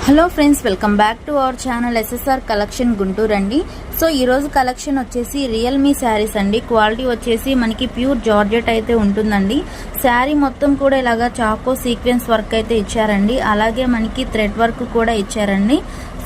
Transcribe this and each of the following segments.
Hello friends, welcome back to our channel SSR collection Guntur అండి. So ఈరోజు collection వచ్చేసి Realme saris అండి. క్వాలిటీ వచ్చేసి మనకి ప్యూర్ జార్జెట్ అయితే ఉంటుందండి. శారీ మొత్తం కూడా ఇలాగా చాకో సీక్వెన్స్ వర్క్ అయితే ఇచ్చారండి. అలాగే మనకి థ్రెడ్ వర్క్ కూడా ఇచ్చారండి.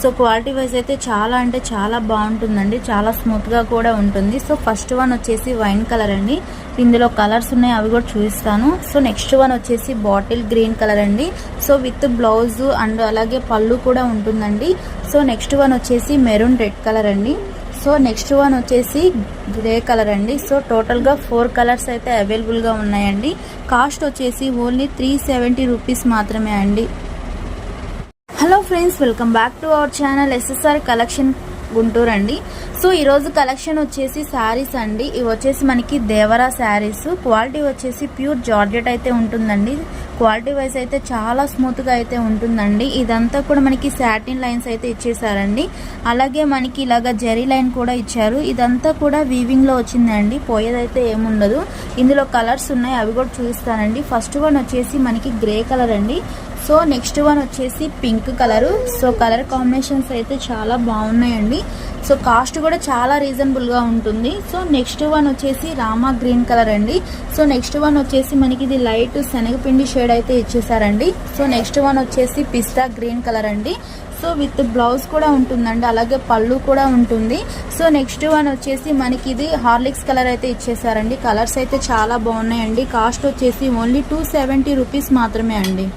సో క్వాలిటీ వైజ్ అయితే చాలా అంటే చాలా బాగుంటుందండి. చాలా స్మూత్గా కూడా ఉంటుంది. సో ఫస్ట్ వన్ వచ్చేసి వైన్ కలర్ అండి. ఇందులో కలర్స్ ఉన్నాయి, అవి కూడా చూపిస్తాను. సో నెక్స్ట్ వన్ వచ్చేసి బాటిల్ గ్రీన్ కలర్ అండి. సో విత్ బ్లౌజ్ అండ్ అలాగే పళ్ళు కూడా ఉంటుందండి. సో నెక్స్ట్ వన్ వచ్చేసి మెరూన్ రెడ్ కలర్ అండి. సో నెక్స్ట్ వన్ వచ్చేసి గ్రే కలర్ అండి. సో టోటల్గా 4 కలర్స్ అయితే అవైలబుల్గా ఉన్నాయండి. కాస్ట్ వచ్చేసి ఓన్లీ 370 రూపీస్ మాత్రమే అండి. Hello friends, welcome back to our channel SSR collection Guntur అండి. సో ఈరోజు కలెక్షన్ వచ్చేసి శారీస్ అండి. ఇవి వచ్చేసి మనకి దేవరా శారీస్. క్వాలిటీ వచ్చేసి ప్యూర్ జార్జెట్ అయితే ఉంటుందండి. క్వాలిటీ వైజ్ అయితే చాలా స్మూత్గా అయితే ఉంటుందండి. ఇదంతా కూడా మనకి సాటిన్ లైన్స్ అయితే ఇచ్చేసారండి. అలాగే మనకి ఇలాగా జెరీ లైన్ కూడా ఇచ్చారు. ఇదంతా కూడా వీవింగ్లో వచ్చిందండి. పోయేదైతే ఏముండదు. ఇందులో కలర్స్ ఉన్నాయి, అవి కూడా చూపిస్తానండి. ఫస్ట్ వన్ వచ్చేసి మనకి గ్రే కలర్ అండి. సో నెక్స్ట్ వన్ వచ్చేసి pink colour. So colour combinations అయితే చాలా బాగున్నాయండి. సో కాస్ట్ కూడా చాలా రీజనబుల్గా ఉంటుంది. సో నెక్స్ట్ వన్ వచ్చేసి రామా గ్రీన్ కలర్ అండి. సో నెక్స్ట్ వన్ వచ్చేసి మనకి ఇది లైట్ శనగపిండి షేడ్ అయితే ఇచ్చేసారండి. సో నెక్స్ట్ వన్ వచ్చేసి పిస్తా గ్రీన్ కలర్ అండి. సో విత్ బ్లౌజ్ కూడా ఉంటుందండి, అలాగే పళ్ళు కూడా ఉంటుంది. సో నెక్స్ట్ వన్ వచ్చేసి మనకి ఇది హార్లిక్స్ కలర్ అయితే ఇచ్చేసారండి. కలర్స్ అయితే చాలా బాగున్నాయండి. కాస్ట్ వచ్చేసి ఓన్లీ 270 రూపీస్ మాత్రమే అండి.